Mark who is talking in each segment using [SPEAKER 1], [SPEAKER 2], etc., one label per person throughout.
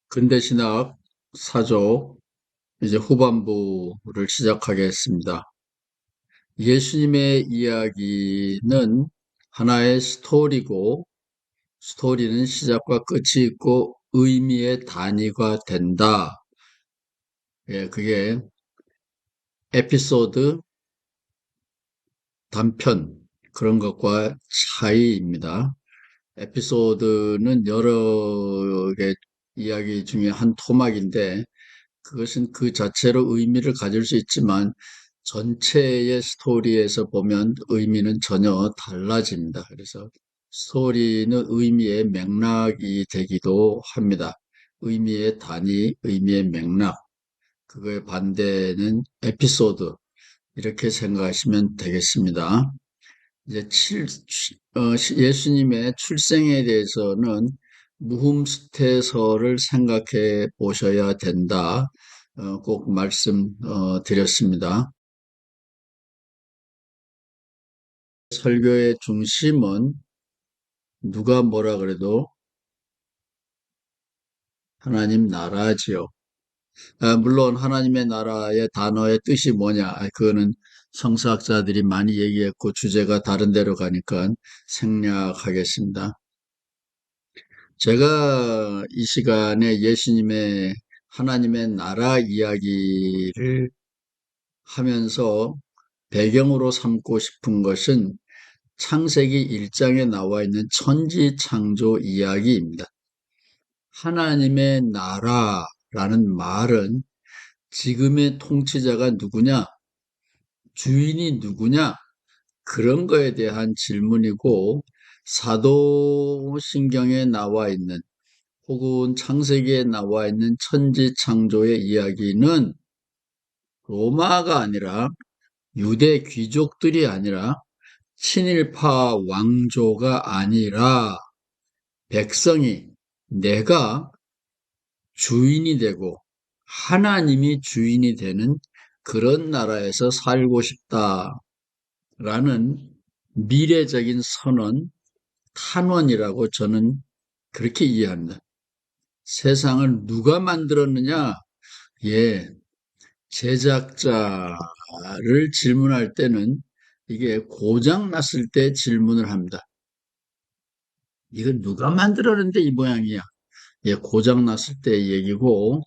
[SPEAKER 1] 근대신학 사조 이제 후반부를 시작하겠습니다. 예수님의 이야기는 하나의 스토리고, 스토리는 시작과 끝이 있고 의미의 단위가 된다. 예, 그게 에피소드, 단편 그런 것과 차이입니다. 에피소드는 여러 개 이야기 중에 한 토막인데 그것은 그 자체로 의미를 가질 수 있지만 전체의 스토리에서 보면 의미는 전혀 달라집니다. 그래서 스토리는 의미의 맥락이 되기도 합니다. 의미의 단위, 의미의 맥락, 그거의 반대는 에피소드, 이렇게 생각하시면 되겠습니다. 이제 예수님의 출생에 대해서는 무흠스테서를 생각해 보셔야 된다. 꼭 말씀 드렸습니다. 설교의 중심은 누가 뭐라 그래도 하나님 나라지요. 물론 하나님의 나라의 단어의 뜻이 뭐냐, 그거는 성서학자들이 많이 얘기했고 주제가 다른 데로 가니까 생략하겠습니다. 제가 이 시간에 예수님의 하나님의 나라 이야기를 하면서 배경으로 삼고 싶은 것은 창세기 1장에 나와 있는 천지창조 이야기입니다. 하나님의 나라라는 말은 지금의 통치자가 누구냐, 주인이 누구냐, 그런 거에 대한 질문이고, 사도신경에 나와 있는 혹은 창세기에 나와 있는 천지창조의 이야기는 로마가 아니라 유대 귀족들이 아니라 친일파 왕조가 아니라 백성이, 내가 주인이 되고 하나님이 주인이 되는 그런 나라에서 살고 싶다라는 미래적인 선언, 탄원이라고 저는 그렇게 이해합니다. 세상을 누가 만들었느냐? 예, 제작자를 질문할 때는 이게 고장 났을 때 질문을 합니다. 이건 누가 만들었는데 이 모양이야? 예, 고장 났을 때 얘기고,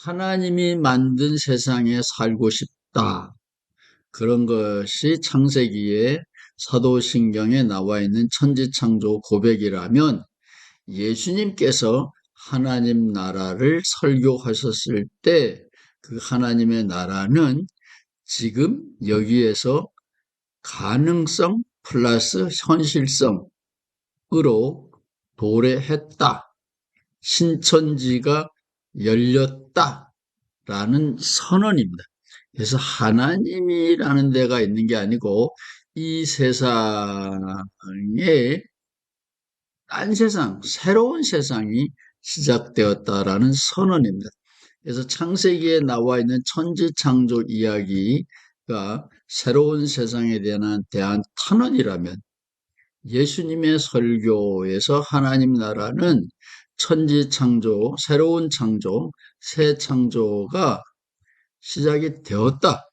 [SPEAKER 1] 하나님이 만든 세상에 살고 싶다. 그런 것이 창세기에 사도신경에 나와 있는 천지창조 고백이라면, 예수님께서 하나님 나라를 설교하셨을 때 그 하나님의 나라는 지금 여기에서 가능성 플러스 현실성으로 도래했다. 신천지가 열렸다라는 선언입니다. 그래서 하나님이라는 데가 있는 게 아니고 이 세상에 딴 세상, 새로운 세상이 시작되었다라는 선언입니다. 그래서 창세기에 나와 있는 천지창조 이야기가 새로운 세상에 대한 탄원이라면, 예수님의 설교에서 하나님 나라는 천지창조, 새로운 창조, 새 창조가 시작이 되었다.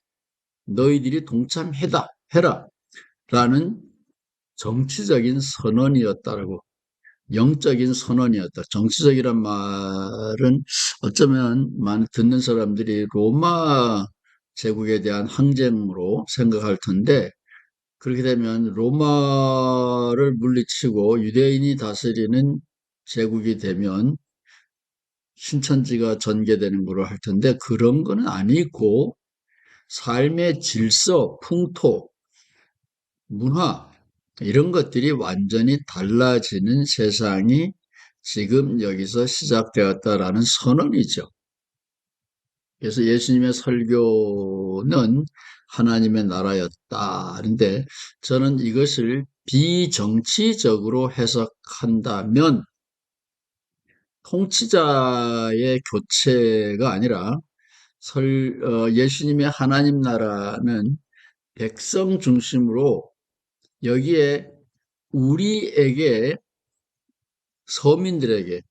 [SPEAKER 1] 너희들이 동참해라 라는 정치적인 선언이었다라고, 영적인 선언이었다. 정치적이란 말은 어쩌면 많이 듣는 사람들이 로마 제국에 대한 항쟁으로 생각할 텐데, 그렇게 되면 로마를 물리치고 유대인이 다스리는 제국이 되면 신천지가 전개되는 거로 할 텐데, 그런 거는 아니고 삶의 질서, 풍토, 문화, 이런 것들이 완전히 달라지는 세상이 지금 여기서 시작되었다라는 선언이죠. 그래서 예수님의 설교는 하나님의 나라였다. 그런데 저는 이것을 비정치적으로 해석한다면 통치자의 교체가 아니라 예수님의 하나님 나라는 백성 중심으로, 여기에 우리에게, 서민들에게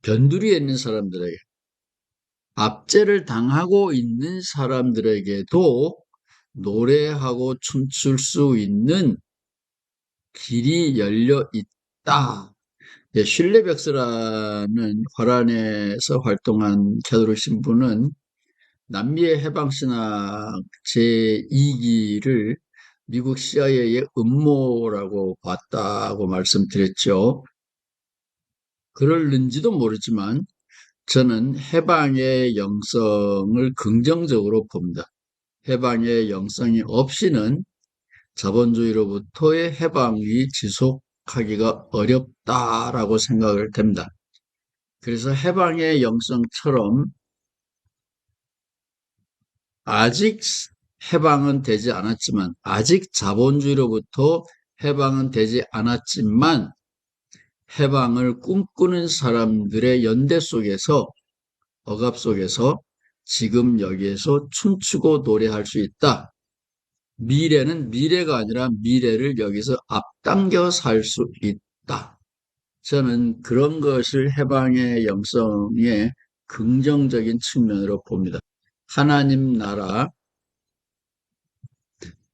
[SPEAKER 1] 변두리에 있는 사람들에게, 압제를 당하고 있는 사람들에게도 노래하고 춤출 수 있는 길이 열려 있다. 슐레백스라는 화란에서 활동한 캐도릭 신부는 남미의 해방신학 제2기를 미국 CIA의 음모라고 봤다고 말씀드렸죠. 그럴는지도 모르지만 저는 해방의 영성을 긍정적으로 봅니다. 해방의 영성이 없이는 자본주의로부터의 해방이 지속하기가 어렵다라고 생각을 됩니다. 그래서 해방의 영성처럼 아직 해방은 되지 않았지만, 아직 자본주의로부터 해방은 되지 않았지만 해방을 꿈꾸는 사람들의 연대 속에서, 억압 속에서 지금 여기에서 춤추고 노래할 수 있다. 미래는 미래가 아니라 미래를 여기서 앞당겨 살 수 있다. 저는 그런 것을 해방의 영성의 긍정적인 측면으로 봅니다. 하나님 나라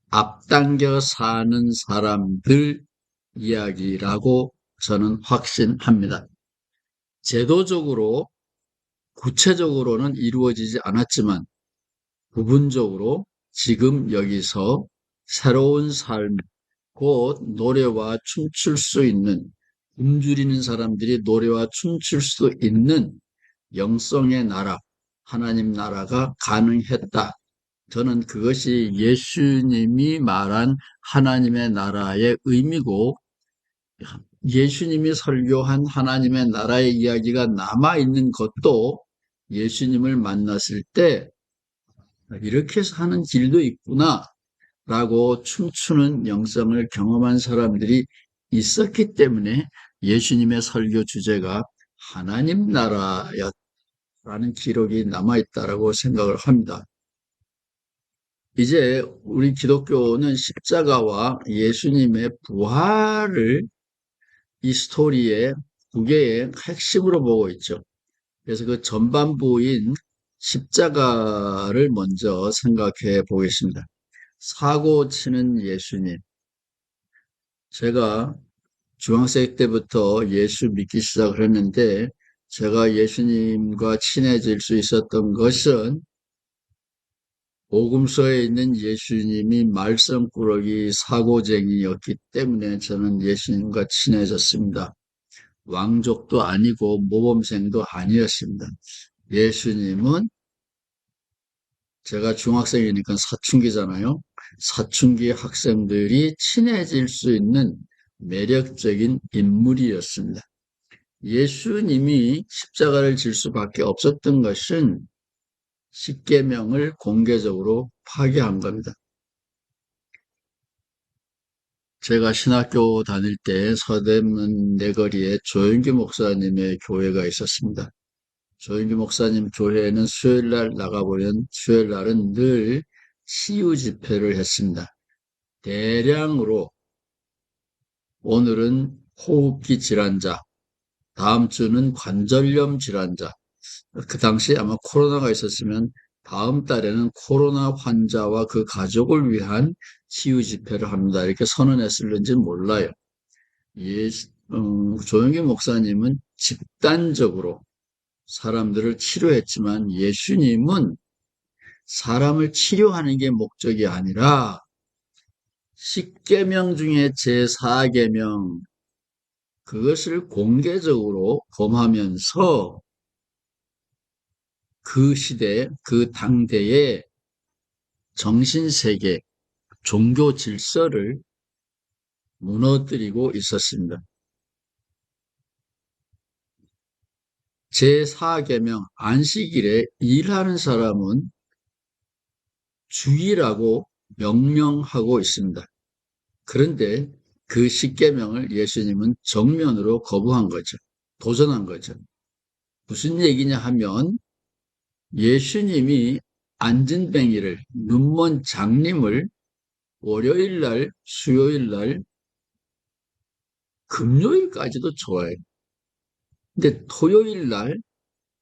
[SPEAKER 1] 앞당겨 사는 사람들 이야기라고 저는 확신합니다. 제도적으로, 구체적으로는 이루어지지 않았지만 부분적으로 지금 여기서 새로운 삶, 곧 노래와 춤출 수 있는, 굶주리는 사람들이 노래와 춤출 수 있는 영성의 나라, 하나님 나라가 가능했다. 저는 그것이 예수님이 말한 하나님의 나라의 의미고, 예수님이 설교한 하나님의 나라의 이야기가 남아있는 것도 예수님을 만났을 때 이렇게 사는 길도 있구나 라고 춤추는 영성을 경험한 사람들이 있었기 때문에 예수님의 설교 주제가 하나님 나라였다는 기록이 남아있다고 생각을 합니다. 이제 우리 기독교는 십자가와 예수님의 부활을 이 스토리의 두 개의 핵심으로 보고 있죠. 그래서 그 전반부인 십자가를 먼저 생각해 보겠습니다. 사고 치는 예수님. 제가 중학생 때부터 예수 믿기 시작을 했는데, 제가 예수님과 친해질 수 있었던 것은 복음서에 있는 예수님이 말썽꾸러기 사고쟁이였기 때문에 저는 예수님과 친해졌습니다. 왕족도 아니고 모범생도 아니었습니다. 예수님은, 제가 중학생이니까 사춘기잖아요. 사춘기 학생들이 친해질 수 있는 매력적인 인물이었습니다. 예수님이 십자가를 질 수밖에 없었던 것은 십계명을 공개적으로 파괴한 겁니다. 제가 신학교 다닐 때 서대문 내거리에 조영기 목사님의 교회가 있었습니다. 조영기 목사님 교회에는 수요일날 나가보면 수요일날은 늘 치유 집회를 했습니다. 대량으로, 오늘은 호흡기 질환자, 다음 주는 관절염 질환자, 그 당시에 아마 코로나가 있었으면 다음 달에는 코로나 환자와 그 가족을 위한 치유 집회를 합니다. 이렇게 선언했을는지 몰라요. 조영기 목사님은 집단적으로 사람들을 치료했지만 예수님은 사람을 치료하는 게 목적이 아니라 십계명 중에 제4계명, 그것을 공개적으로 범하면서 그 시대, 그 당대의 정신세계, 종교 질서를 무너뜨리고 있었습니다. 제4계명 안식일에 일하는 사람은 주의라고 명령하고 있습니다. 그런데 그 십계명을 예수님은 정면으로 거부한 거죠. 도전한 거죠. 무슨 얘기냐 하면 예수님이 안진뱅이를, 눈먼 장님을 월요일날, 수요일날, 금요일까지도 좋아해요. 근데 토요일 날,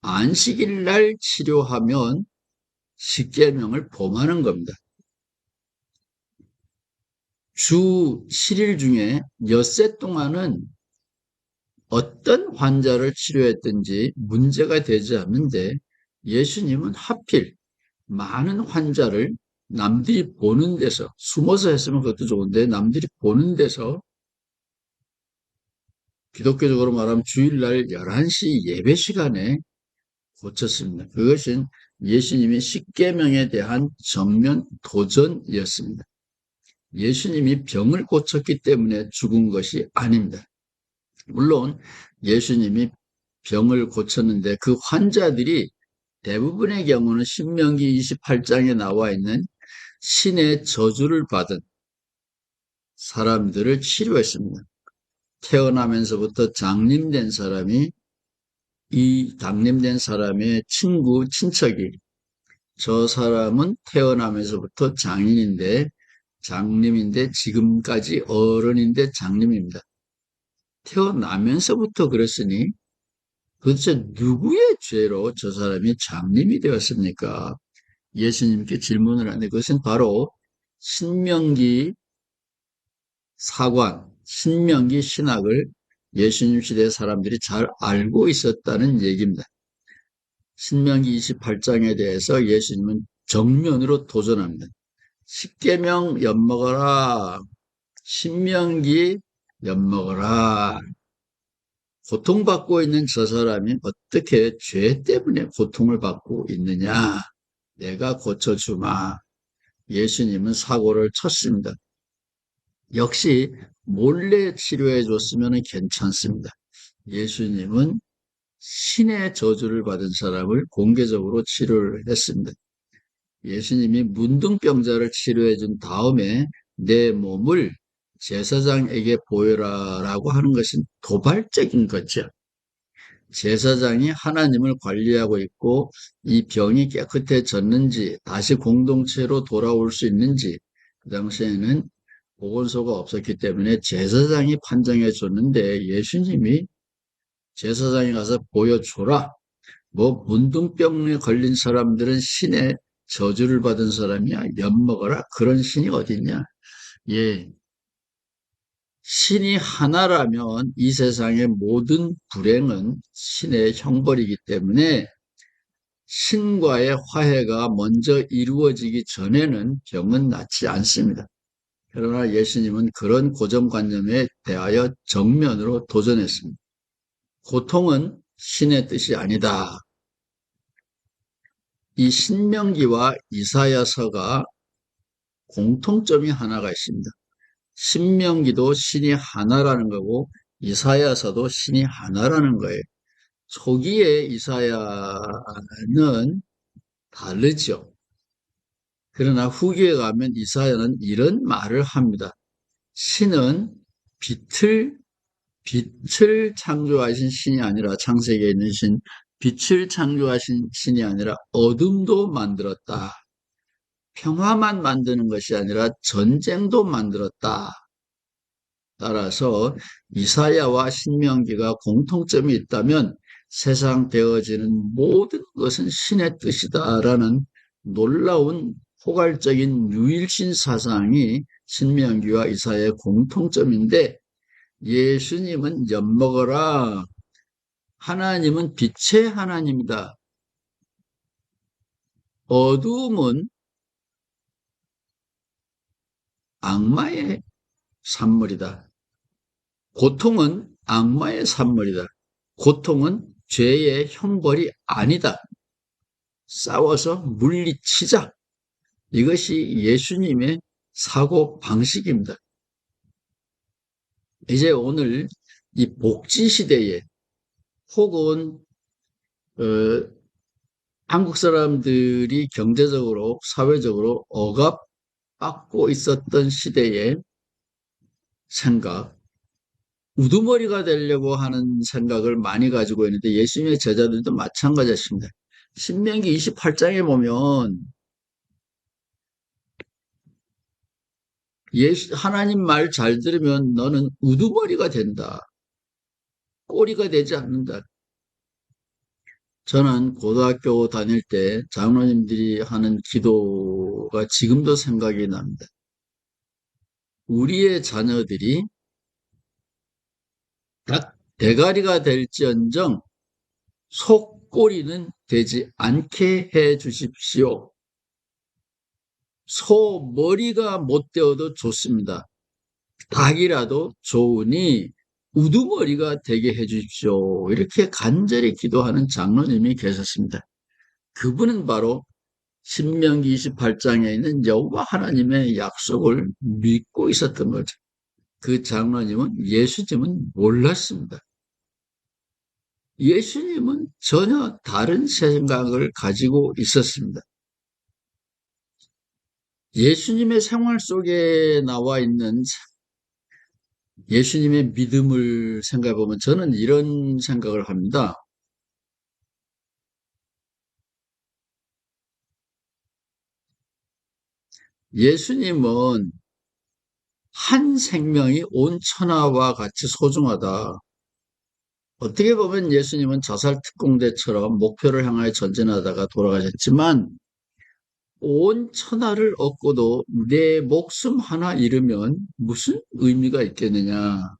[SPEAKER 1] 안식일 날 치료하면 십계명을 범하는 겁니다. 주 7일 중에 엿새 동안은 어떤 환자를 치료했든지 문제가 되지 않는데 예수님은 하필 많은 환자를 남들이 보는 데서, 숨어서 했으면 그것도 좋은데 남들이 보는 데서, 기독교적으로 말하면 주일날 11시 예배 시간에 고쳤습니다. 그것은 예수님의 십계명에 대한 정면 도전이었습니다. 예수님이 병을 고쳤기 때문에 죽은 것이 아닙니다. 물론 예수님이 병을 고쳤는데 그 환자들이 대부분의 경우는 신명기 28장에 나와 있는 신의 저주를 받은 사람들을 치료했습니다. 태어나면서부터 장님된 사람이, 이 장님된 사람의 친구, 친척이, 저 사람은 태어나면서부터 장님인데 지금까지 어른인데 장님입니다. 태어나면서부터 그랬으니 도대체 누구의 죄로 저 사람이 장님이 되었습니까? 예수님께 질문을 하는데 그것은 바로 신명기 사관, 신명기 신학을 예수님 시대 사람들이 잘 알고 있었다는 얘기입니다. 신명기 28장에 대해서 예수님은 정면으로 도전합니다. 십계명 엿먹어라. 신명기 엿먹어라. 고통받고 있는 저 사람이 어떻게 죄 때문에 고통을 받고 있느냐? 내가 고쳐주마. 예수님은 사고를 쳤습니다. 역시 몰래 치료해 줬으면 괜찮습니다. 예수님은 신의 저주를 받은 사람을 공개적으로 치료를 했습니다. 예수님이 문둥병자를 치료해 준 다음에 내 몸을 제사장에게 보여라라고 하는 것은 도발적인 거죠. 제사장이 하나님을 관리하고 있고 이 병이 깨끗해졌는지 다시 공동체로 돌아올 수 있는지, 그 당시에는 보건소가 없었기 때문에 제사장이 판정해 줬는데 예수님이 제사장에 가서 보여줘라. 뭐 문둥병에 걸린 사람들은 신의 저주를 받은 사람이야. 엿먹어라. 그런 신이 어딨냐. 예, 신이 하나라면 이 세상의 모든 불행은 신의 형벌이기 때문에 신과의 화해가 먼저 이루어지기 전에는 병은 낫지 않습니다. 그러나 예수님은 그런 고정관념에 대하여 정면으로 도전했습니다. 고통은 신의 뜻이 아니다. 이 신명기와 이사야서가 공통점이 하나가 있습니다. 신명기도 신이 하나라는 거고 이사야서도 신이 하나라는 거예요. 초기에 이사야는 다르죠. 그러나 후기에 가면 이사야는 이런 말을 합니다. 신은 빛을 창조하신 신이 아니라, 창세기에 있는 신, 빛을 창조하신 신이 아니라 어둠도 만들었다. 평화만 만드는 것이 아니라 전쟁도 만들었다. 따라서 이사야와 신명기가 공통점이 있다면 세상 되어지는 모든 것은 신의 뜻이다라는 놀라운 포괄적인 유일신 사상이 신명기와 이사야의 공통점인데, 예수님은 엿먹어라. 하나님은 빛의 하나님이다. 어두움은 악마의 산물이다. 고통은 악마의 산물이다. 고통은 죄의 형벌이 아니다. 싸워서 물리치자. 이것이 예수님의 사고 방식입니다. 이제 오늘 이 복지 시대에 혹은 한국 사람들이 경제적으로, 사회적으로 억압받고 있었던 시대의 생각, 우두머리가 되려고 하는 생각을 많이 가지고 있는데 예수님의 제자들도 마찬가지였습니다. 신명기 28장에 보면 하나님 말 잘 들으면 너는 우두머리가 된다. 꼬리가 되지 않는다. 저는 고등학교 다닐 때 장로님들이 하는 기도가 지금도 생각이 납니다. 우리의 자녀들이 닭 대가리가 될지언정 속꼬리는 되지 않게 해 주십시오. 소 머리가 못 되어도 좋습니다. 닭이라도 좋으니 우두머리가 되게 해 주십시오. 이렇게 간절히 기도하는 장로님이 계셨습니다. 그분은 바로 신명기 28장에 있는 여호와 하나님의 약속을 믿고 있었던 거죠. 그 장로님은 예수님은 몰랐습니다. 예수님은 전혀 다른 생각을 가지고 있었습니다. 예수님의 생활 속에 나와 있는 예수님의 믿음을 생각해 보면 저는 이런 생각을 합니다. 예수님은 한 생명이 온 천하와 같이 소중하다. 어떻게 보면 예수님은 자살 특공대처럼 목표를 향하여 전진하다가 돌아가셨지만 온 천하를 얻고도 내 목숨 하나 잃으면 무슨 의미가 있겠느냐.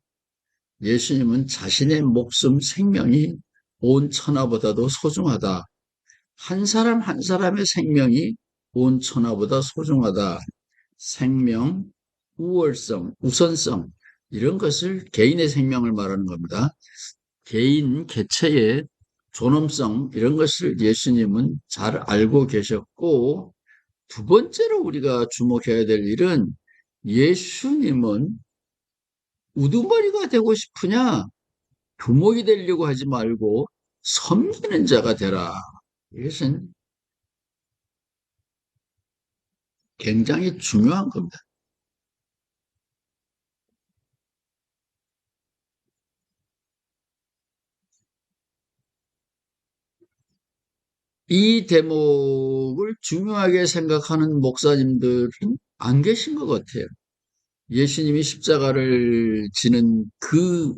[SPEAKER 1] 예수님은 자신의 목숨 생명이 온 천하보다도 소중하다. 한 사람 한 사람의 생명이 온 천하보다 소중하다. 생명, 우월성, 우선성 이런 것을 개인의 생명을 말하는 겁니다. 개인 개체의 존엄성 이런 것을 예수님은 잘 알고 계셨고 두 번째로 우리가 주목해야 될 일은 예수님은 우두머리가 되고 싶으냐? 두목이 되려고 하지 말고 섬기는 자가 되라. 이것은 굉장히 중요한 겁니다. 이 대목을 중요하게 생각하는 목사님들은 안 계신 것 같아요. 예수님이 십자가를 지는 그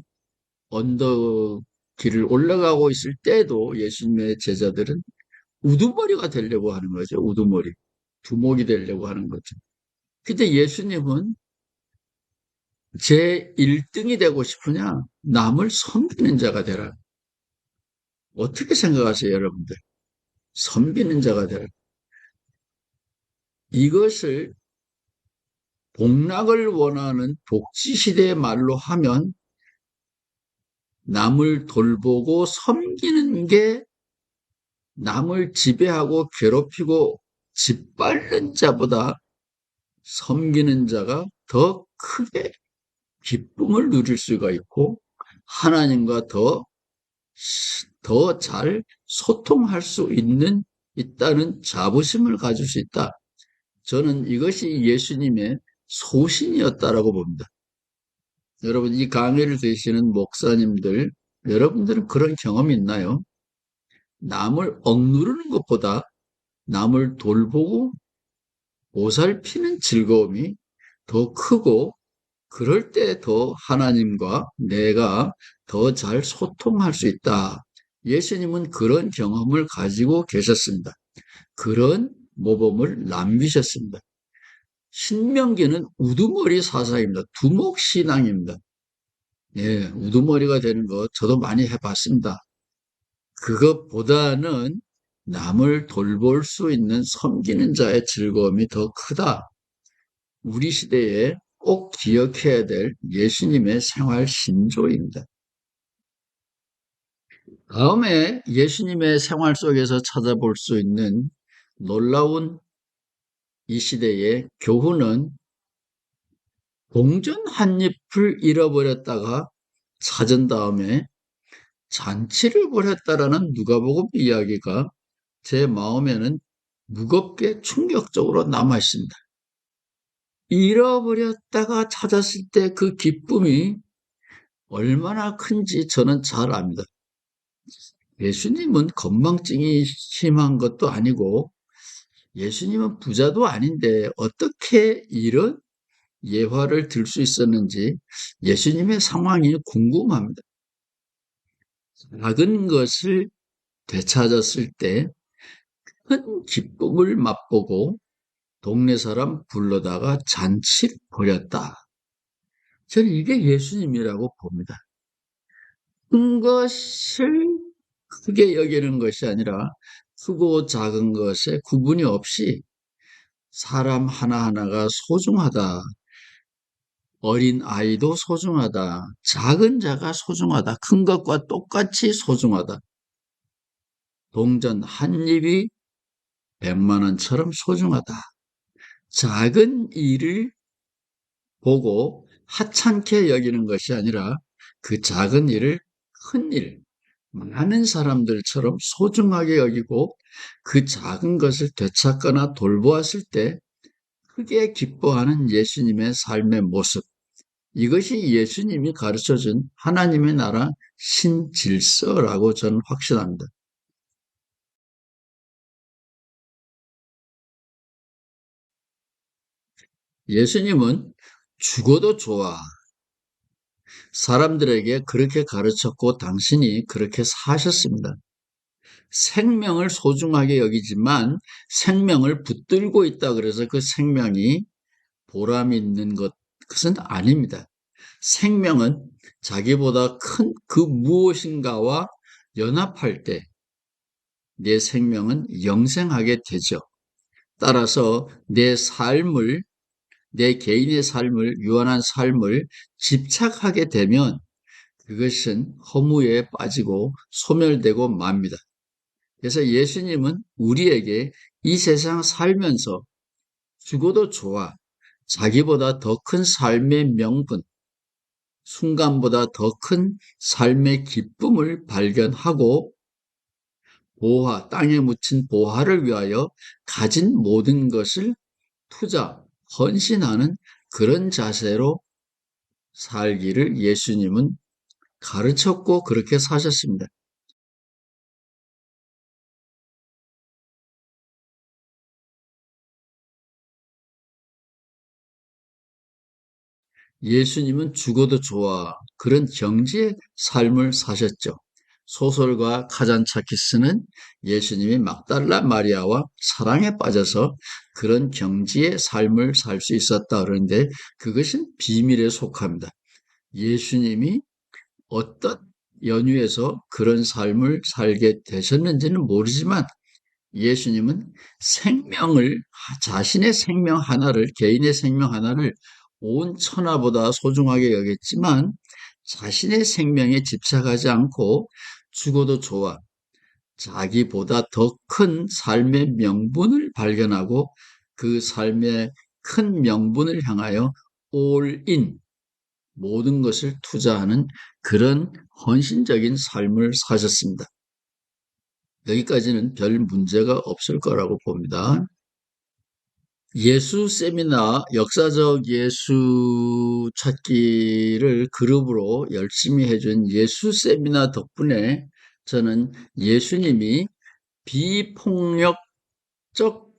[SPEAKER 1] 언덕 길을 올라가고 있을 때도 예수님의 제자들은 우두머리가 되려고 하는 거죠. 우두머리. 두목이 되려고 하는 거죠. 근데 예수님은 제 1등이 되고 싶으냐? 남을 섬기는 자가 되라. 어떻게 생각하세요, 여러분들? 섬기는 자가 되라. 이것을 복락을 원하는 복지시대의 말로 하면 남을 돌보고 섬기는 게 남을 지배하고 괴롭히고 짓밟는 자보다 섬기는 자가 더 크게 기쁨을 누릴 수가 있고 하나님과 더 잘 소통할 수 있다는 자부심을 가질 수 있다. 저는 이것이 예수님의 소신이었다라고 봅니다. 여러분, 이 강의를 들으시는 목사님들, 여러분들은 그런 경험이 있나요? 남을 억누르는 것보다 남을 돌보고 보살피는 즐거움이 더 크고 그럴 때 더 하나님과 내가 더 잘 소통할 수 있다. 예수님은 그런 경험을 가지고 계셨습니다. 그런 모범을 남기셨습니다. 신명기는 우두머리 사상입니다. 두목신앙입니다. 예, 우두머리가 되는 거 저도 많이 해봤습니다. 그것보다는 남을 돌볼 수 있는 섬기는 자의 즐거움이 더 크다. 우리 시대에 꼭 기억해야 될 예수님의 생활 신조입니다. 다음에 예수님의 생활 속에서 찾아볼 수 있는 놀라운 이 시대의 교훈은 동전 한 잎을 잃어버렸다가 찾은 다음에 잔치를 벌였다라는 누가복음 이야기가 제 마음에는 무겁게 충격적으로 남아 있습니다. 잃어버렸다가 찾았을 때 그 기쁨이 얼마나 큰지 저는 잘 압니다. 예수님은 건망증이 심한 것도 아니고 예수님은 부자도 아닌데 어떻게 이런 예화를 들 수 있었는지 예수님의 상황이 궁금합니다. 작은 것을 되찾았을 때 큰 기쁨을 맛보고 동네 사람 불러다가 잔치를 벌였다. 저는 이게 예수님이라고 봅니다. 큰 것을 크게 여기는 것이 아니라 크고 작은 것에 구분이 없이 사람 하나하나가 소중하다. 어린 아이도 소중하다. 작은 자가 소중하다. 큰 것과 똑같이 소중하다. 동전 한 입이 100만 원처럼 소중하다. 작은 일을 보고 하찮게 여기는 것이 아니라 그 작은 일을 큰 일, 많은 사람들처럼 소중하게 여기고 그 작은 것을 되찾거나 돌보았을 때 크게 기뻐하는 예수님의 삶의 모습. 이것이 예수님이 가르쳐준 하나님의 나라 신질서라고 저는 확신합니다. 예수님은 죽어도 좋아. 사람들에게 그렇게 가르쳤고 당신이 그렇게 사셨습니다. 생명을 소중하게 여기지만 생명을 붙들고 있다 그래서 그 생명이 보람 있는 것은 아닙니다. 생명은 자기보다 큰 그 무엇인가와 연합할 때 내 생명은 영생하게 되죠. 따라서 내 개인의 삶을, 유한한 삶을 집착하게 되면 그것은 허무에 빠지고 소멸되고 맙니다. 그래서 예수님은 우리에게 이 세상 살면서 죽어도 좋아, 자기보다 더 큰 삶의 명분, 순간보다 더 큰 삶의 기쁨을 발견하고 땅에 묻힌 보화를 위하여 가진 모든 것을 투자, 헌신하는 그런 자세로 살기를 예수님은 가르쳤고 그렇게 사셨습니다. 예수님은 죽어도 좋아 그런 경지의 삶을 사셨죠. 소설가 카잔차키스는 예수님이 막달라 마리아와 사랑에 빠져서 그런 경지의 삶을 살 수 있었다 그러는데 그것은 비밀에 속합니다. 예수님이 어떤 연유에서 그런 삶을 살게 되셨는지는 모르지만 예수님은 자신의 생명 하나를, 개인의 생명 하나를 온 천하보다 소중하게 여겼지만 자신의 생명에 집착하지 않고 죽어도 좋아. 자기보다 더 큰 삶의 명분을 발견하고 그 삶의 큰 명분을 향하여 all in, 모든 것을 투자하는 그런 헌신적인 삶을 사셨습니다. 여기까지는 별 문제가 없을 거라고 봅니다. 예수 세미나, 역사적 예수 찾기를 그룹으로 열심히 해준 예수 세미나 덕분에 저는 예수님이 비폭력적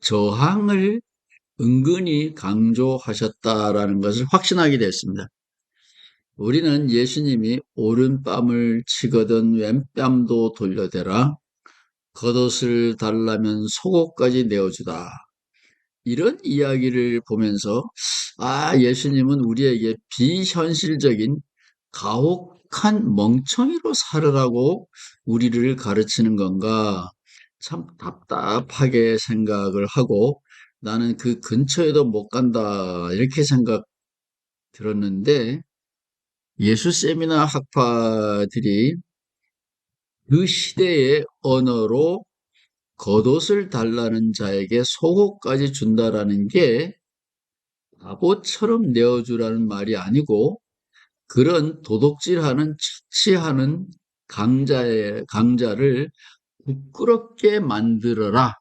[SPEAKER 1] 저항을 은근히 강조하셨다라는 것을 확신하게 됐습니다. 우리는 예수님이 오른뺨을 치거든 왼뺨도 돌려대라. 겉옷을 달라면 속옷까지 내어주다. 이런 이야기를 보면서 예수님은 우리에게 비현실적인 가혹한 멍청이로 살으라고 우리를 가르치는 건가? 참 답답하게 생각을 하고 나는 그 근처에도 못 간다 이렇게 생각 들었는데 예수 세미나 학파들이 그 시대의 언어로 겉옷을 달라는 자에게 속옷까지 준다라는 게 바보처럼 내어주라는 말이 아니고 그런 도둑질하는 착취하는 강자를 부끄럽게 만들어라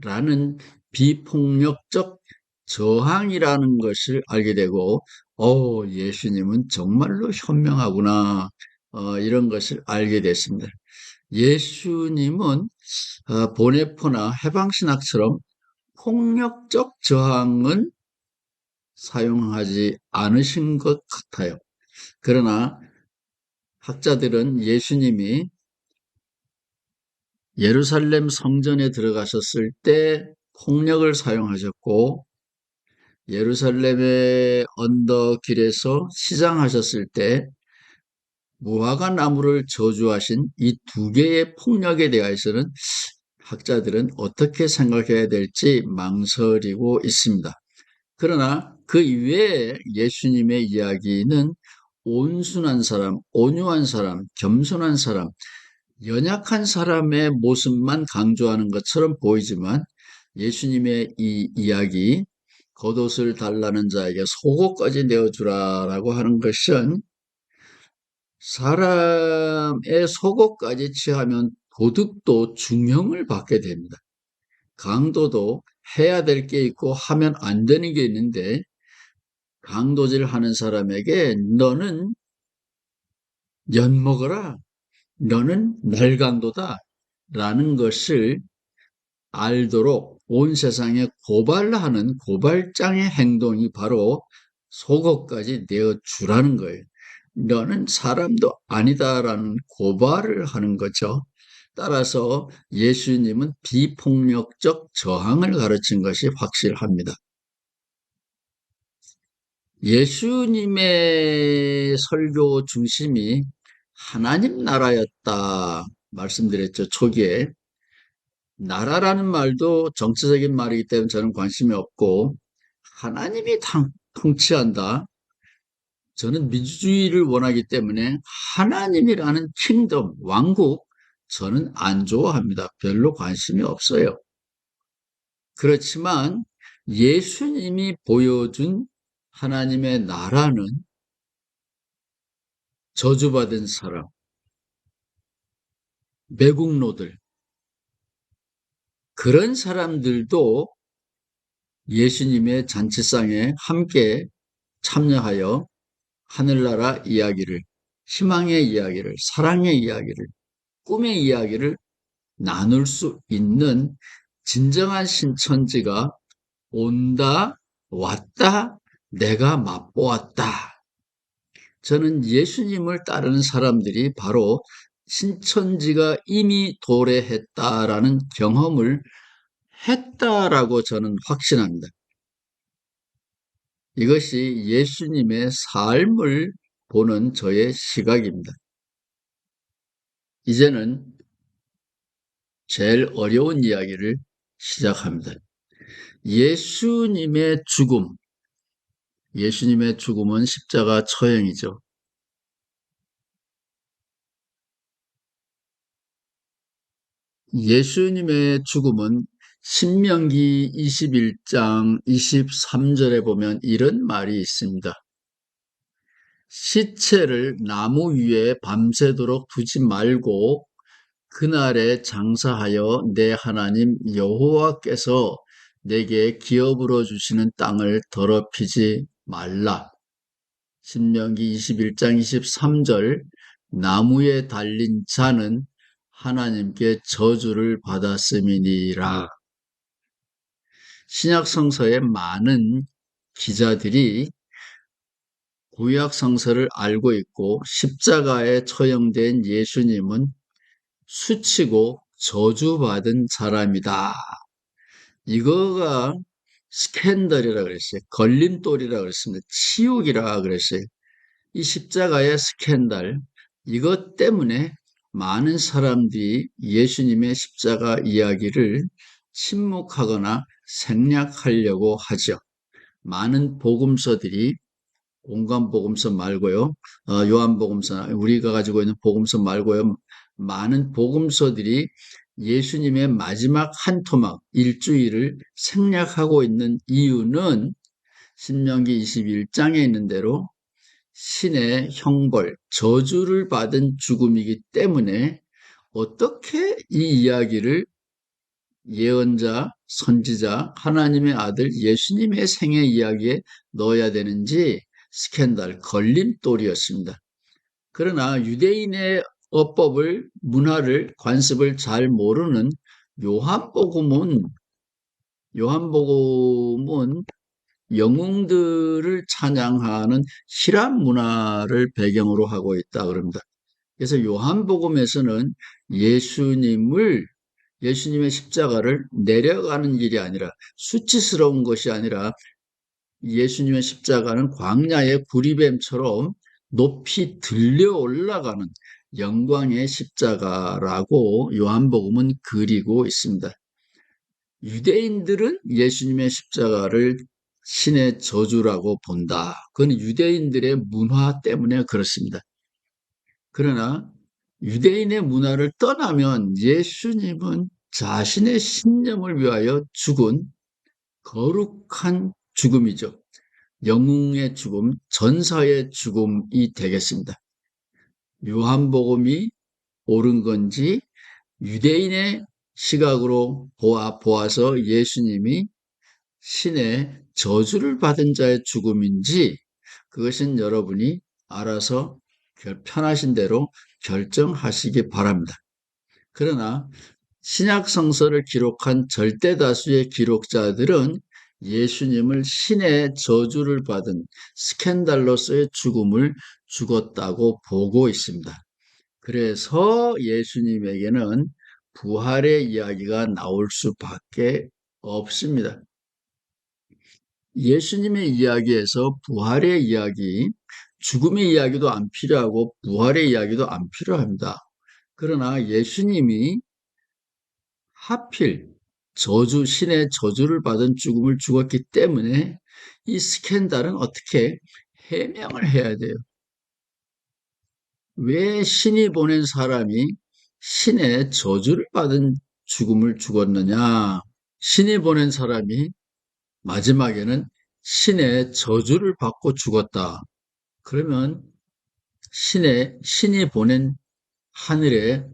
[SPEAKER 1] 라는 비폭력적 저항이라는 것을 알게 되고 예수님은 정말로 현명하구나 이런 것을 알게 됐습니다. 예수님은 보네포나 해방신학처럼 폭력적 저항은 사용하지 않으신 것 같아요. 그러나 학자들은 예수님이 예루살렘 성전에 들어가셨을 때 폭력을 사용하셨고, 예루살렘의 언덕길에서 시장하셨을 때 무화과 나무를 저주하신 이 두 개의 폭력에 대해서는 학자들은 어떻게 생각해야 될지 망설이고 있습니다. 그러나 그 이외에 예수님의 이야기는 온순한 사람, 온유한 사람, 겸손한 사람, 연약한 사람의 모습만 강조하는 것처럼 보이지만 예수님의 이 이야기, 겉옷을 달라는 자에게 속옷까지 내어주라라고 하는 것은 사람의 속옷까지 취하면 도둑도 중형을 받게 됩니다. 강도도 해야 될 게 있고 하면 안 되는 게 있는데, 강도질 하는 사람에게 너는 연 먹어라, 너는 날강도다 라는 것을 알도록 온 세상에 고발하는 고발장의 행동이 바로 속옷까지 내어주라는 거예요. 너는 사람도 아니다라는 고발을 하는 거죠. 따라서 예수님은 비폭력적 저항을 가르친 것이 확실합니다. 예수님의 설교 중심이 하나님 나라였다 말씀드렸죠, 초기에. 나라라는 말도 정치적인 말이기 때문에 저는 관심이 없고, 하나님이 통치한다. 저는 민주주의를 원하기 때문에 하나님이라는 킹덤, 왕국, 저는 안 좋아합니다. 별로 관심이 없어요. 그렇지만 예수님이 보여준 하나님의 나라는 저주받은 사람, 매국노들, 그런 사람들도 예수님의 잔치상에 함께 참여하여 하늘나라 이야기를, 희망의 이야기를, 사랑의 이야기를, 꿈의 이야기를 나눌 수 있는 진정한 신천지가 온다, 왔다, 내가 맛보았다. 저는 예수님을 따르는 사람들이 바로 신천지가 이미 도래했다라는 경험을 했다라고 저는 확신합니다. 이것이 예수님의 삶을 보는 저의 시각입니다. 이제는 제일 어려운 이야기를 시작합니다. 예수님의 죽음. 예수님의 죽음은 십자가 처형이죠. 예수님의 죽음은 신명기 21장 23절에 보면 이런 말이 있습니다. 시체를 나무 위에 밤새도록 두지 말고 그날에 장사하여 내 하나님 여호와께서 내게 기업으로 주시는 땅을 더럽히지 말라. 신명기 21장 23절, 나무에 달린 자는 하나님께 저주를 받았음이니라. 신약 성서의 많은 기자들이 구약 성서를 알고 있고 십자가에 처형된 예수님은 수치고 저주받은 사람이다. 이거가 스캔들이라 그랬어요. 걸림돌이라 그랬습니다. 치욕이라 그랬어요. 이 십자가의 스캔들, 이것 때문에 많은 사람들이 예수님의 십자가 이야기를 침묵하거나 생략하려고 하죠. 많은 복음서들이, 공관복음서 말고요, 요한복음서, 우리가 가지고 있는 복음서 말고요, 많은 복음서들이 예수님의 마지막 한 토막, 일주일을 생략하고 있는 이유는 신명기 21장에 있는 대로 신의 형벌, 저주를 받은 죽음이기 때문에 어떻게 이 이야기를 예언자, 선지자, 하나님의 아들 예수님의 생애 이야기에 넣어야 되는지 스캔들, 걸림돌이었습니다. 그러나 유대인의 어법을, 문화를, 관습을 잘 모르는 요한복음은 영웅들을 찬양하는 히람 문화를 배경으로 하고 있다 그럽니다. 그래서 요한복음에서는 예수님을 예수님의 십자가를 내려가는 일이 아니라 수치스러운 것이 아니라 예수님의 십자가는 광야의 구리뱀처럼 높이 들려 올라가는 영광의 십자가라고 요한복음은 그리고 있습니다. 유대인들은 예수님의 십자가를 신의 저주라고 본다. 그건 유대인들의 문화 때문에 그렇습니다. 그러나 유대인의 문화를 떠나면 예수님은 자신의 신념을 위하여 죽은 거룩한 죽음이죠. 영웅의 죽음, 전사의 죽음이 되겠습니다. 요한복음이 옳은 건지 유대인의 시각으로 보아서 예수님이 신의 저주를 받은 자의 죽음인지 그것은 여러분이 알아서 편하신 대로 결정하시기 바랍니다. 그러나 신약 성서를 기록한 절대 다수의 기록자들은 예수님을 신의 저주를 받은 스캔달로스의 죽음을 죽었다고 보고 있습니다. 그래서 예수님에게는 부활의 이야기가 나올 수밖에 없습니다. 예수님의 이야기에서 부활의 이야기, 죽음의 이야기도 안 필요하고 부활의 이야기도 안 필요합니다. 그러나 예수님이 하필 신의 저주를 받은 죽음을 죽었기 때문에 이 스캔들은 어떻게 해명을 해야 돼요. 왜 신이 보낸 사람이 신의 저주를 받은 죽음을 죽었느냐? 신이 보낸 사람이 마지막에는 신의 저주를 받고 죽었다. 그러면 신이 보낸 하늘의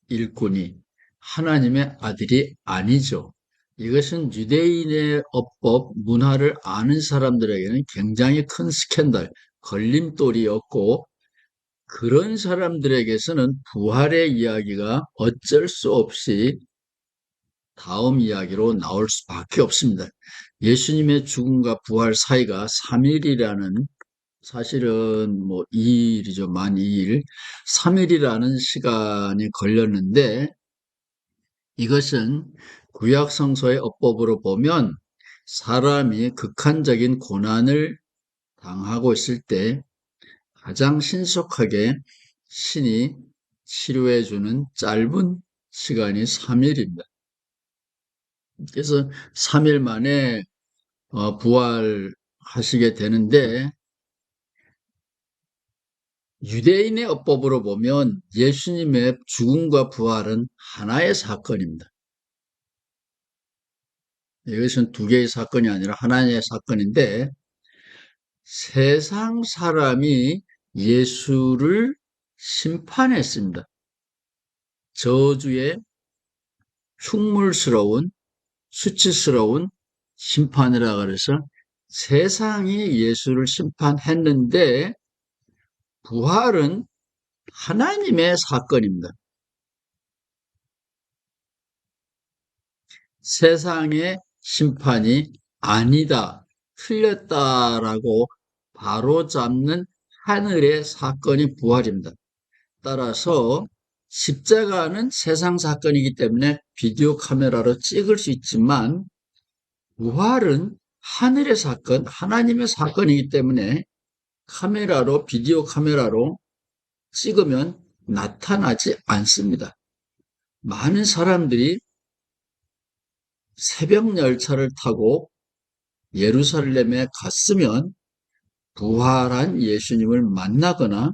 [SPEAKER 1] 일꾼이 하나님의 아들이 아니죠. 이것은 유대인의 어법, 문화를 아는 사람들에게는 굉장히 큰 스캔들, 걸림돌이었고 그런 사람들에게서는 부활의 이야기가 어쩔 수 없이 다음 이야기로 나올 수밖에 없습니다. 예수님의 죽음과 부활 사이가 3일이라는 사실은 뭐 2일이죠. 만 2일. 3일이라는 시간이 걸렸는데 이것은 구약 성서의 어법으로 보면 사람이 극한적인 고난을 당하고 있을 때 가장 신속하게 신이 치료해 주는 짧은 시간이 3일입니다. 그래서 3일 만에 부활하시게 되는데 유대인의 어법으로 보면 예수님의 죽음과 부활은 하나의 사건입니다. 이것은 두 개의 사건이 아니라 하나의 사건인데 세상 사람이 예수를 심판했습니다. 저주의 흉물스러운 수치스러운 심판이라 그래서 세상이 예수를 심판했는데 부활은 하나님의 사건입니다. 세상의 심판이 아니다, 틀렸다라고 바로잡는 하늘의 사건이 부활입니다. 따라서 십자가는 세상 사건이기 때문에 비디오 카메라로 찍을 수 있지만 부활은 하늘의 사건, 하나님의 사건이기 때문에 비디오 카메라로 찍으면 나타나지 않습니다. 많은 사람들이 새벽 열차를 타고 예루살렘에 갔으면 부활한 예수님을 만나거나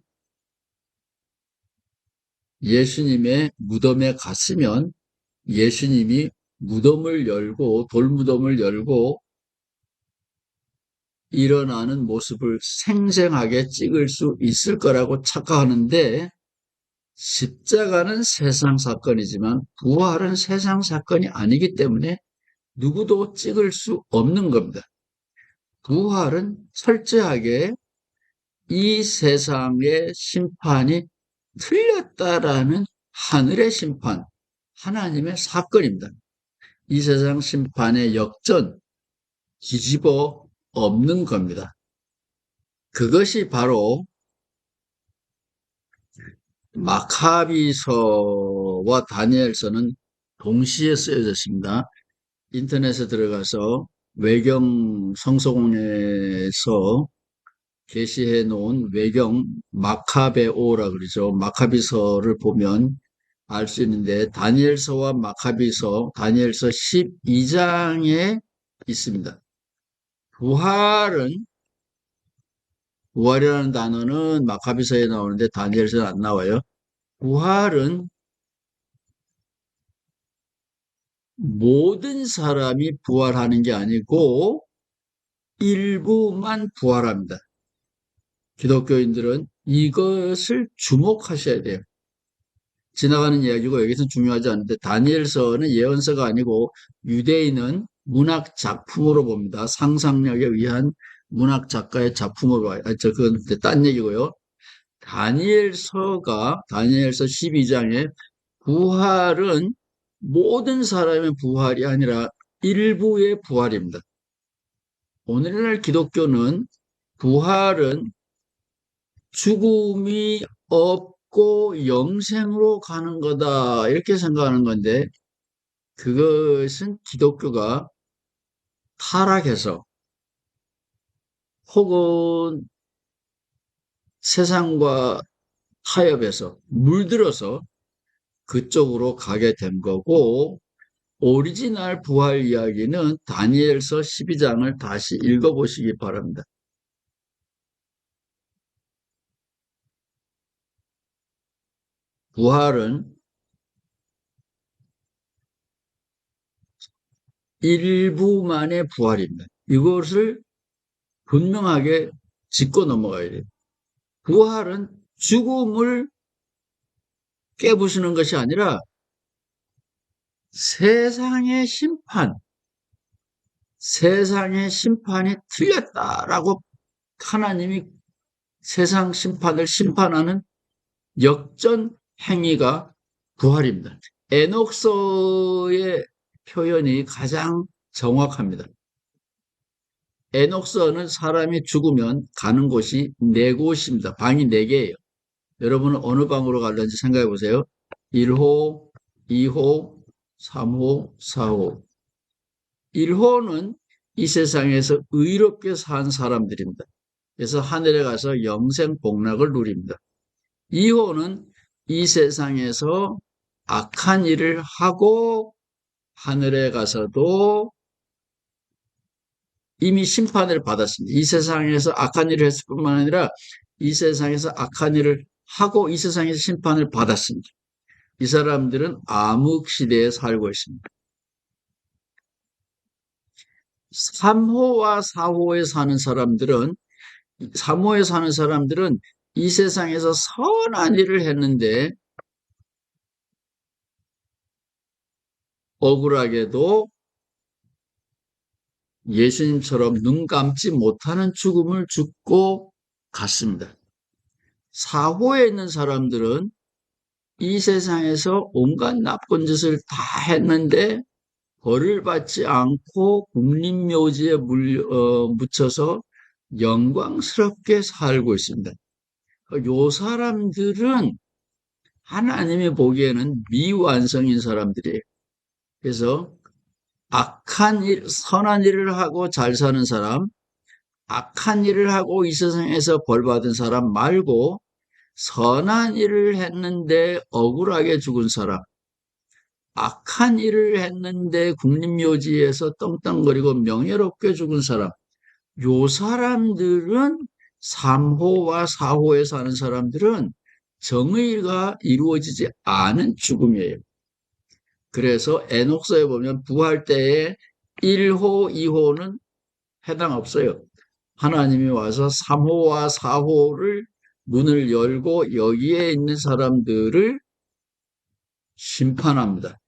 [SPEAKER 1] 예수님의 무덤에 갔으면 예수님이 돌무덤을 열고 일어나는 모습을 생생하게 찍을 수 있을 거라고 착각하는데 십자가는 세상 사건이지만 부활은 세상 사건이 아니기 때문에 누구도 찍을 수 없는 겁니다. 부활은 철저하게 이 세상의 심판이 틀렸다라는 하늘의 심판, 하나님의 사건입니다. 이 세상 심판의 역전, 뒤집어 엎는 겁니다. 그것이 바로 마카비서와 다니엘서는 동시에 쓰여졌습니다. 인터넷에 들어가서 외경 성서공에서 게시해 놓은 외경 마카베오라 그러죠. 마카비서를 보면 알 수 있는데 다니엘서와 마카비서, 다니엘서 12장에 있습니다. 부활이라는 단어는 마카비서에 나오는데 다니엘서는 안 나와요. 부활은 모든 사람이 부활하는 게 아니고 일부만 부활합니다. 기독교인들은 이것을 주목하셔야 돼요. 지나가는 이야기고 여기서 중요하지 않은데 다니엘서는 예언서가 아니고 유대인은 문학 작품으로 봅니다. 상상력에 의한 문학 작가의 작품으로 봐요. 그건 딴 얘기고요. 다니엘서 12장에 부활은 모든 사람의 부활이 아니라 일부의 부활입니다. 오늘날 기독교는 부활은 죽음이 없고 영생으로 가는 거다 이렇게 생각하는 건데 그것은 기독교가 타락해서 혹은 세상과 타협해서 물들어서 그쪽으로 가게 된 거고 오리지널 부활 이야기는 다니엘서 12장을 다시 읽어보시기 바랍니다. 부활은 일부만의 부활입니다. 이것을 분명하게 짚고 넘어가야 돼요. 부활은 죽음을 깨부수는 것이 아니라 세상의 심판이 틀렸다라고 하나님이 세상 심판을 심판하는 역전 행위가 부활입니다. 에녹서의 표현이 가장 정확합니다. 에녹서는 사람이 죽으면 가는 곳이 네 곳입니다. 방이 네 개예요. 여러분은 어느 방으로 갈는지 생각해 보세요. 1호, 2호, 3호, 4호. 1호는 이 세상에서 의롭게 산 사람들입니다. 그래서 하늘에 가서 영생 복락을 누립니다. 2호는 이 세상에서 악한 일을 하고 하늘에 가서도 이미 심판을 받았습니다. 이 세상에서 악한 일을 했을 뿐만 아니라 이 세상에서 악한 일을 하고 이 세상에서 심판을 받았습니다. 이 사람들은 암흑 시대에 살고 있습니다. 3호와 4호에 사는 사람들은 3호에 사는 사람들은 이 세상에서 선한 일을 했는데 억울하게도 예수님처럼 눈 감지 못하는 죽음을 죽고 갔습니다. 4호에 있는 사람들은 이 세상에서 온갖 나쁜 짓을 다 했는데 벌을 받지 않고 국립묘지에 묻혀서 영광스럽게 살고 있습니다. 요 사람들은 하나님이 보기에는 미완성인 사람들이에요. 그래서 선한 일을 하고 잘 사는 사람, 악한 일을 하고 이 세상에서 벌 받은 사람 말고 선한 일을 했는데 억울하게 죽은 사람, 악한 일을 했는데 국립묘지에서 떵떵거리고 명예롭게 죽은 사람, 요 사람들은 3호와 4호에 사는 사람들은 정의가 이루어지지 않은 죽음이에요. 그래서 에녹서에 보면 부활 때에 1호, 2호는 해당 없어요. 하나님이 와서 3호와 4호를 문을 열고 여기에 있는 사람들을 심판합니다.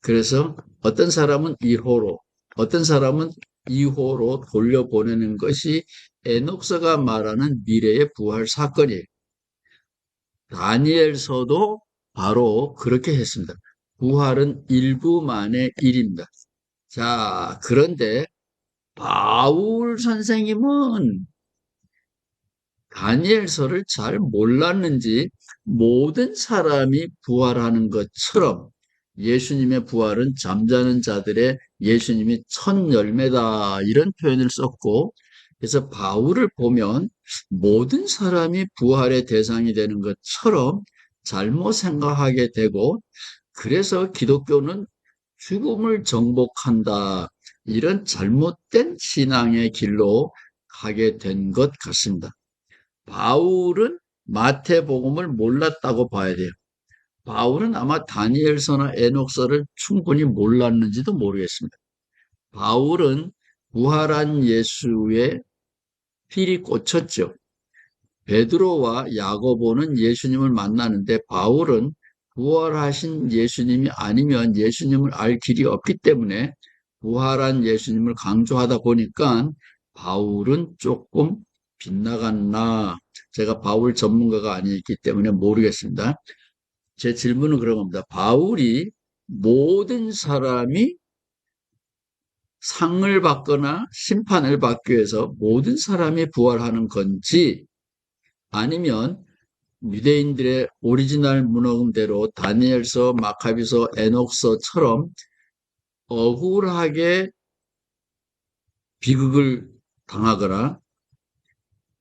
[SPEAKER 1] 그래서 어떤 사람은 1호로, 어떤 사람은 2호로 돌려보내는 것이 에녹서가 말하는 미래의 부활 사건이에요. 다니엘서도 바로 그렇게 했습니다. 부활은 일부만의 일입니다. 자, 그런데 바울 선생님은 다니엘서를 잘 몰랐는지 모든 사람이 부활하는 것처럼 예수님의 부활은 잠자는 자들의 예수님이 첫 열매다 이런 표현을 썼고 그래서 바울을 보면 모든 사람이 부활의 대상이 되는 것처럼 잘못 생각하게 되고 그래서 기독교는 죽음을 정복한다 이런 잘못된 신앙의 길로 가게 된 것 같습니다. 바울은 마태복음을 몰랐다고 봐야 돼요. 바울은 아마 다니엘서나 에녹서를 충분히 몰랐는지도 모르겠습니다. 바울은 부활한 예수의 필이 꽂혔죠. 베드로와 야고보는 예수님을 만나는데 바울은 부활하신 예수님이 아니면 예수님을 알 길이 없기 때문에 부활한 예수님을 강조하다 보니까 바울은 조금 빗나갔나. 제가 바울 전문가가 아니기 때문에 모르겠습니다. 제 질문은 그런 겁니다. 바울이 모든 사람이 상을 받거나 심판을 받기 위해서 모든 사람이 부활하는 건지 아니면 유대인들의 오리지널 문헌대로 다니엘서, 마카비서, 에녹서처럼 억울하게 비극을 당하거나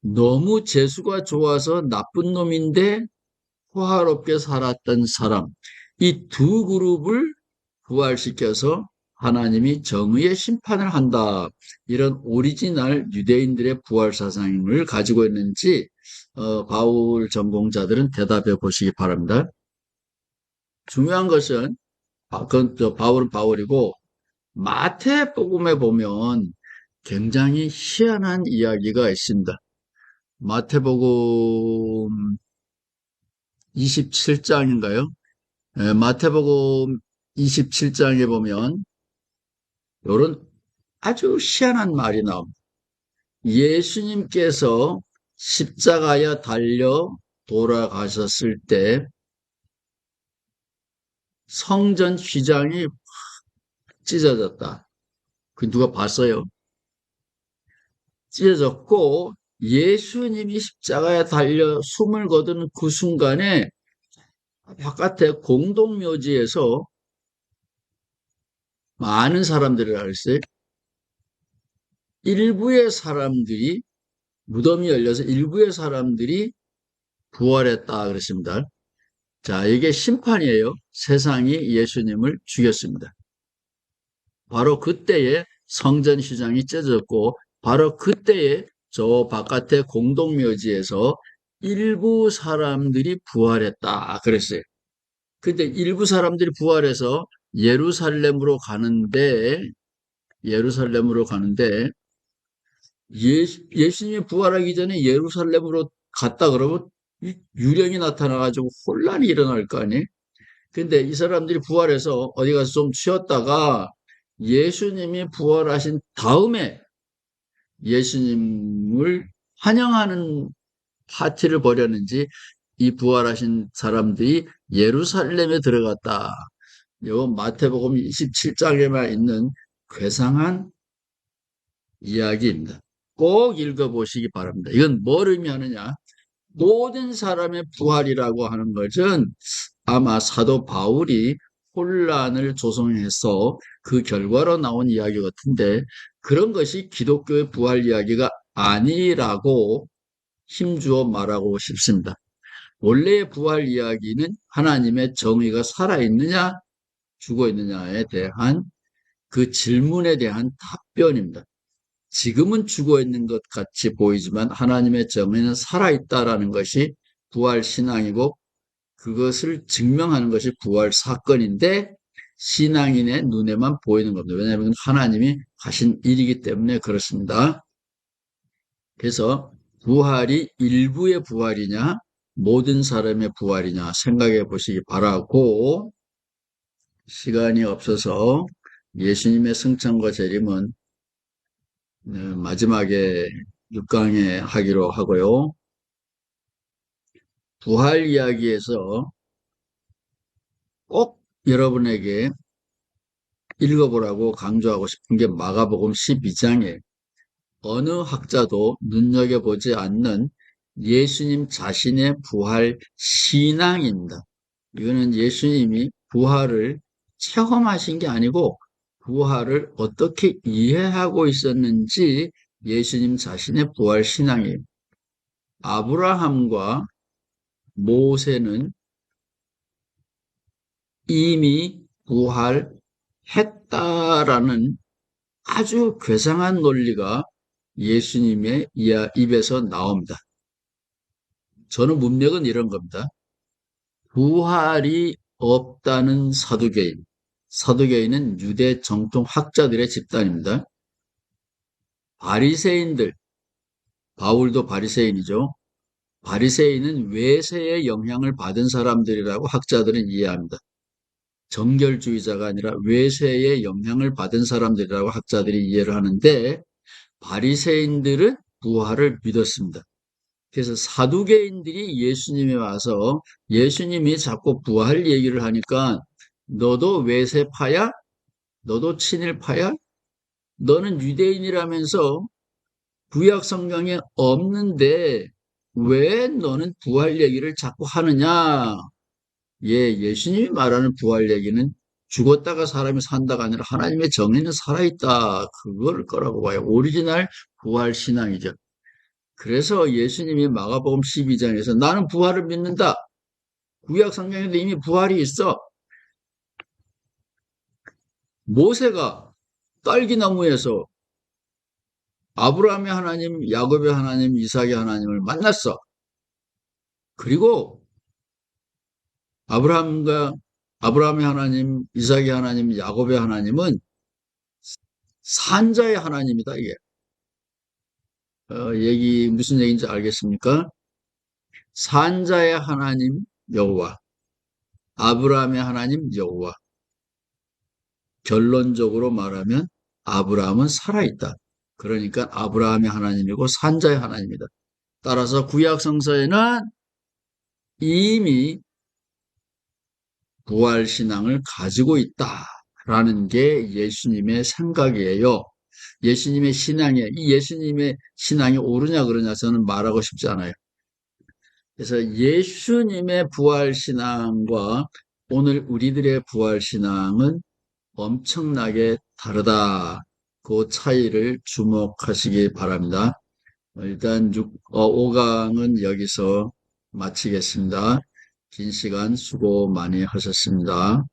[SPEAKER 1] 너무 재수가 좋아서 나쁜 놈인데 호화롭게 살았던 사람, 이 두 그룹을 부활시켜서 하나님이 정의의 심판을 한다. 이런 오리지널 유대인들의 부활 사상을 가지고 있는지 바울 전공자들은 대답해 보시기 바랍니다. 중요한 것은 그건 바울은 바울이고 마태복음에 보면 굉장히 희한한 이야기가 있습니다. 마태복음 27장인가요? 마태복음 27장에 보면 이런 아주 희한한 말이 나옵니다. 예수님께서 십자가에 달려 돌아가셨을 때 성전 휘장이 찢어졌다. 그 누가 봤어요? 찢어졌고 예수님이 십자가에 달려 숨을 거두는 그 순간에 바깥에 공동묘지에서 많은 사람들을 알았어요. 일부의 사람들이 무덤이 열려서 일부의 사람들이 부활했다 그랬습니다. 자, 이게 심판이에요. 세상이 예수님을 죽였습니다. 바로 그때에 성전 휘장이 찢어졌고 바로 그때에 저 바깥의 공동묘지에서 일부 사람들이 부활했다 그랬어요. 근데 일부 사람들이 부활해서 예루살렘으로 가는데 예수님이 부활하기 전에 예루살렘으로 갔다 그러면 유령이 나타나가지고 혼란이 일어날 거 아니에요? 근데 이 사람들이 부활해서 어디 가서 좀 쉬었다가 예수님이 부활하신 다음에 예수님을 환영하는 파티를 벌였는지 이 부활하신 사람들이 예루살렘에 들어갔다. 요 마태복음 27장에만 있는 괴상한 이야기입니다. 꼭 읽어보시기 바랍니다. 이건 뭘 의미하느냐? 모든 사람의 부활이라고 하는 것은 아마 사도 바울이 혼란을 조성해서 그 결과로 나온 이야기 같은데 그런 것이 기독교의 부활 이야기가 아니라고 힘주어 말하고 싶습니다. 원래의 부활 이야기는 하나님의 정의가 살아있느냐 죽어있느냐에 대한 그 질문에 대한 답변입니다. 지금은 죽어있는 것 같이 보이지만 하나님의 정의는 살아있다라는 것이 부활 신앙이고 그것을 증명하는 것이 부활 사건인데 신앙인의 눈에만 보이는 겁니다. 왜냐하면 하나님이 하신 일이기 때문에 그렇습니다. 그래서 부활이 일부의 부활이냐 모든 사람의 부활이냐 생각해 보시기 바라고 시간이 없어서 예수님의 승천과 재림은 마지막에 6강에 하기로 하고요. 부활 이야기에서 꼭 여러분에게 읽어보라고 강조하고 싶은 게 마가복음 12장에 어느 학자도 눈여겨보지 않는 예수님 자신의 부활 신앙입니다. 이거는 예수님이 부활을 체험하신 게 아니고 부활을 어떻게 이해하고 있었는지 예수님 자신의 부활 신앙이에요. 아브라함과 모세는 이미 부활했다라는 아주 괴상한 논리가 예수님의 입에서 나옵니다. 저는 문맥은 이런 겁니다. 부활이 없다는 사두개인. 사두개인은 유대 정통 학자들의 집단입니다. 바리새인들, 바울도 바리새인이죠. 바리새인은 외세의 영향을 받은 사람들이라고 학자들은 이해합니다. 정결주의자가 아니라 외세의 영향을 받은 사람들이라고 학자들이 이해를 하는데 바리새인들은 부활을 믿었습니다. 그래서 사두개인들이 예수님에 와서 예수님이 자꾸 부활 얘기를 하니까 너도 외세파야? 너도 친일파야? 너는 유대인이라면서 구약 성경에 없는데 왜 너는 부활 얘기를 자꾸 하느냐? 예수님이 말하는 부활 얘기는 죽었다가 사람이 산다가 아니라 하나님의 정의는 살아있다. 그걸 거라고 봐요. 오리지널 부활 신앙이죠. 그래서 예수님이 마가복음 12장에서 나는 부활을 믿는다. 구약 성경에도 이미 부활이 있어. 모세가 딸기나무에서 아브라함의 하나님, 야곱의 하나님, 이삭의 하나님을 만났어. 그리고 아브라함의 하나님, 이삭의 하나님, 야곱의 하나님은 산자의 하나님이다, 이게. 무슨 얘기인지 알겠습니까? 산자의 하나님 여호와, 아브라함의 하나님 여호와. 결론적으로 말하면 아브라함은 살아있다. 그러니까 아브라함의 하나님이고 산자의 하나님이다. 따라서 구약 성서에는 이미 부활 신앙을 가지고 있다라는 게 예수님의 생각이에요. 예수님의 신앙에 이 예수님의 신앙이 옳으냐 그러냐 저는 말하고 싶지 않아요. 그래서 예수님의 부활 신앙과 오늘 우리들의 부활 신앙은 엄청나게 다르다. 그 차이를 주목하시기 바랍니다. 일단 5강은 여기서 마치겠습니다. 긴 시간 수고 많이 하셨습니다.